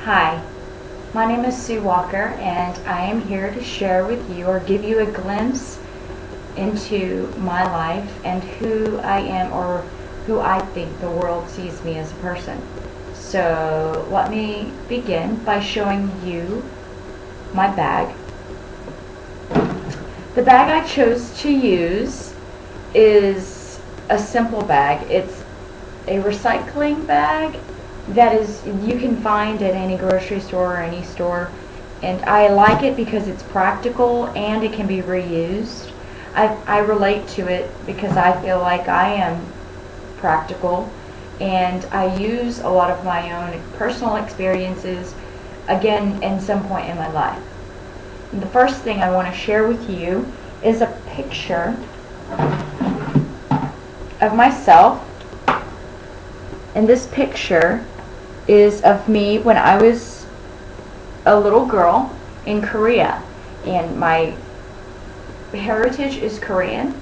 Hi, my name is Sue Walker, and I am here to share with you or give you a glimpse into my life and who I am, or who I think the world sees me as a person. So let me begin by showing you my bag. The bag I chose to use is a simple bag. It's a recycling bag that you can find at any grocery store or any store, and I like it because it's practical and it can be reused. I relate to it because I feel like I am practical, and I use a lot of my own personal experiences again in some point in my life. And the first thing I want to share with you is a picture of myself, and this picture is of me when I was a little girl in Korea, and my heritage is Korean.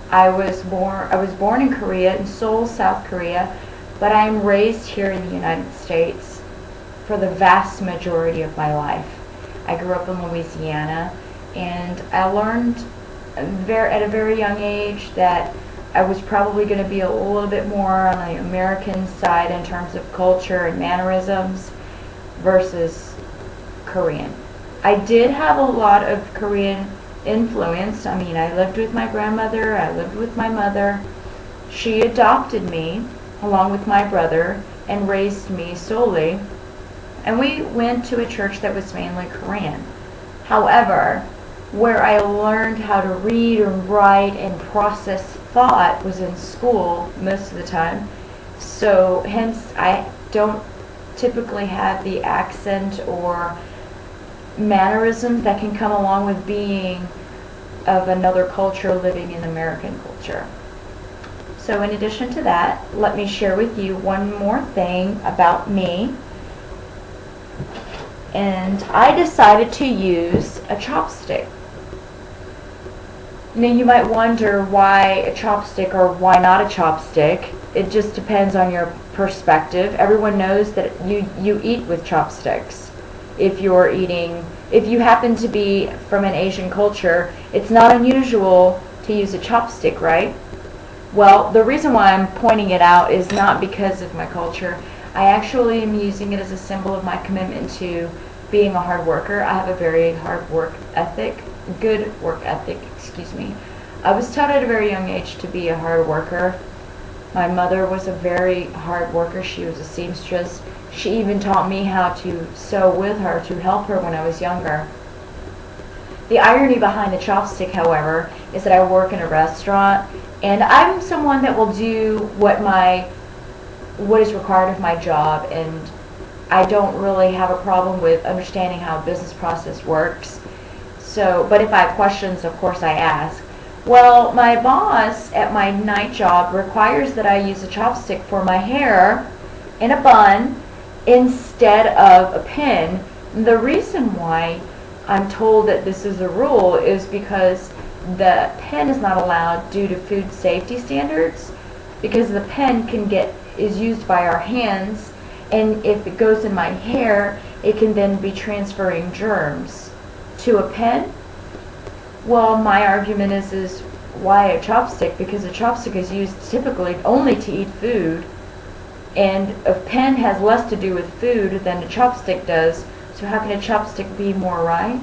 I was born in Korea, in Seoul, South Korea, but I am raised here in the United States for the vast majority of my life. I grew up in Louisiana, and I learned at a very young age that I was probably going to be a little bit more on the American side in terms of culture and mannerisms versus Korean. I did have a lot of Korean influence. I mean, I lived with my grandmother, I lived with my mother. She adopted me along with my brother and raised me solely. And we went to a church that was mainly Korean. However, where I learned how to read and write and process thought was in school most of the time. So hence I don't typically have the accent or mannerisms that can come along with being of another culture living in American culture. So in addition to that, let me share with you one more thing about me. And I decided to use a chopstick. Now you might wonder why a chopstick or why not a chopstick. It just depends on your perspective. Everyone knows that you eat with chopsticks. If you happen to be from an Asian culture, it's not unusual to use a chopstick, right? Well, the reason why I'm pointing it out is not because of my culture. I actually am using it as a symbol of my commitment to being a hard worker. I have a very good work ethic, excuse me. I was taught at a very young age to be a hard worker. My mother was a very hard worker. She was a seamstress. She even taught me how to sew with her to help her when I was younger. The irony behind the chopstick, however, is that I work in a restaurant, and I'm someone that will do what is required of my job, and I don't really have a problem with understanding how a business process works. So, but if I have questions, of course I ask. Well, my boss at my night job requires that I use a chopstick for my hair in a bun instead of a pin. The reason why I'm told that this is a rule is because the pen is not allowed due to food safety standards, because the pen is used by our hands, and if it goes in my hair, it can then be transferring germs to a pen. Well, my argument is why a chopstick? Because a chopstick is used typically only to eat food, and a pen has less to do with food than a chopstick does. So how can a chopstick be more right?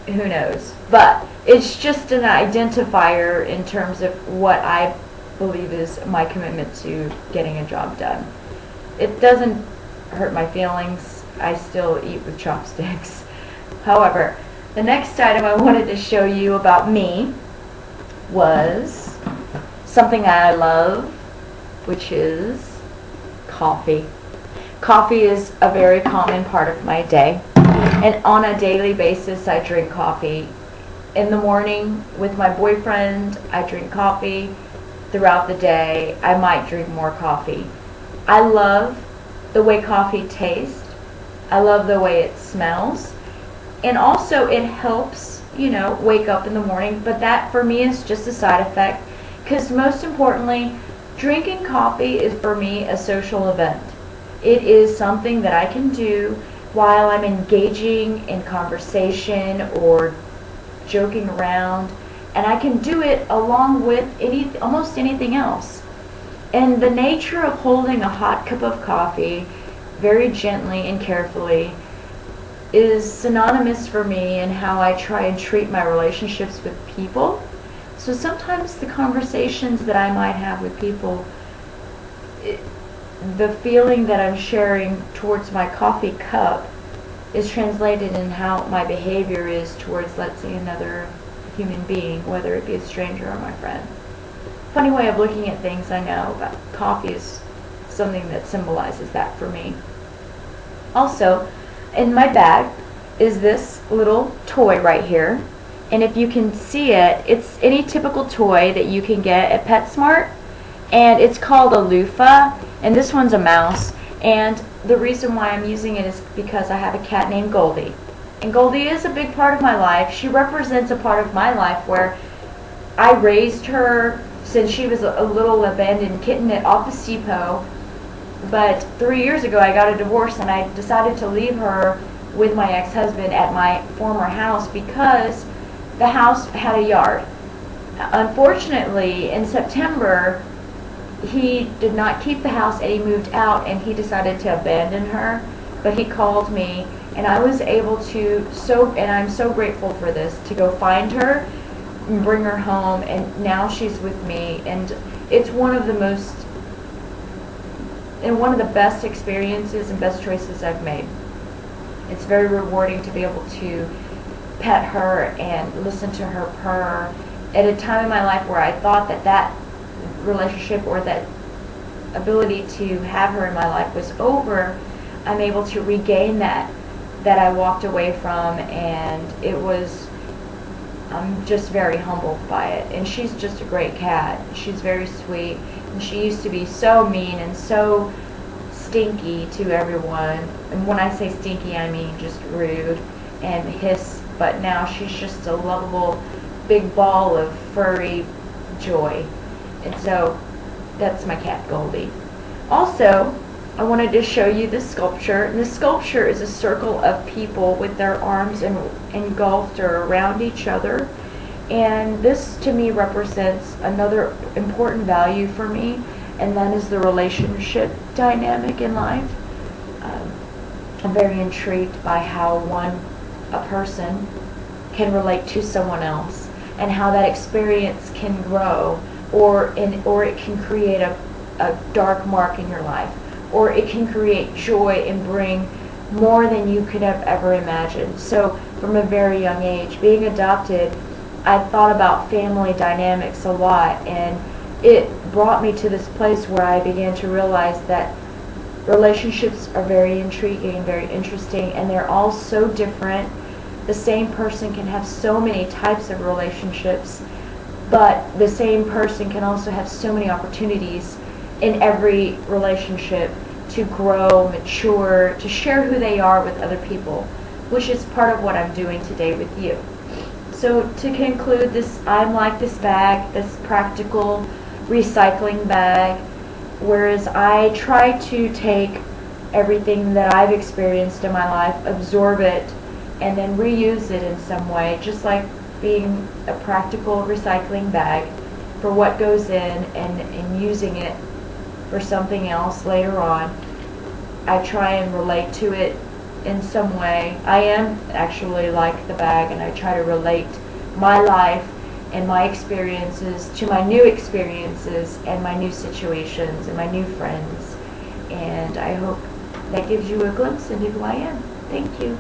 Who knows? But it's just an identifier in terms of what I believe is my commitment to getting a job done. It doesn't hurt my feelings. I still eat with chopsticks. However, the next item I wanted to show you about me was something I love, which is coffee. Coffee is a very common part of my day, and on a daily basis I drink coffee. In the morning with my boyfriend, I drink coffee. Throughout the day, I might drink more coffee. I love the way coffee tastes. I love the way it smells. And also it helps, wake up in the morning. But that for me is just a side effect, because most importantly, drinking coffee is for me a social event. It is something that I can do while I'm engaging in conversation or joking around, and I can do it along with almost anything else. And the nature of holding a hot cup of coffee very gently and carefully is synonymous for me in how I try and treat my relationships with people. So sometimes the conversations that I might have with people, the feeling that I'm sharing towards my coffee cup is translated in how my behavior is towards, let's say, another human being, whether it be a stranger or my friend. Funny way of looking at things, I know, but coffee is something that symbolizes that for me. Also, in my bag is this little toy right here. And if you can see it, it's any typical toy that you can get at PetSmart. And it's called a loofah, and this one's a mouse. And the reason why I'm using it is because I have a cat named Goldie. And Goldie is a big part of my life. She represents a part of my life where I raised her since she was a little abandoned kitten at Office Depot. But 3 years ago I got a divorce and I decided to leave her with my ex-husband at my former house because the house had a yard. Unfortunately, in September, he did not keep the house and he moved out and he decided to abandon her. But he called me and I was able to, and I'm so grateful for this, to go find her and bring her home, and now she's with me, and it's one of the best experiences and best choices I've made. It's very rewarding to be able to pet her and listen to her purr at a time in my life where I thought that relationship or that ability to have her in my life was over. I'm able to regain that I walked away from, and I'm just very humbled by it. And she's just a great cat. She's very sweet, and she used to be so mean and so stinky to everyone. And when I say stinky, I mean just rude and hiss. But now she's just a lovable big ball of furry joy. And so that's my cat Goldie. Also, I wanted to show you this sculpture. And this sculpture is a circle of people with their arms engulfed or around each other. And this to me represents another important value for me, and that is the relationship dynamic in life. I'm very intrigued by how a person can relate to someone else, and how that experience can grow, or it can create a dark mark in your life, or it can create joy and bring more than you could have ever imagined. So from a very young age, being adopted, I thought about family dynamics a lot, and it brought me to this place where I began to realize that relationships are very intriguing, very interesting, and they're all so different. The same person can have so many types of relationships, but the same person can also have so many opportunities in every relationship to grow, mature, to share who they are with other people, which is part of what I'm doing today with you. So to conclude this, I'm like this bag, this practical recycling bag, whereas I try to take everything that I've experienced in my life, absorb it, and then reuse it in some way, just like being a practical recycling bag for what goes in, and using it for something else later on. I try and relate to it in some way. I am actually like the bag, and I try to relate my life and my experiences to my new experiences and my new situations and my new friends. And I hope that gives you a glimpse into who I am. Thank you.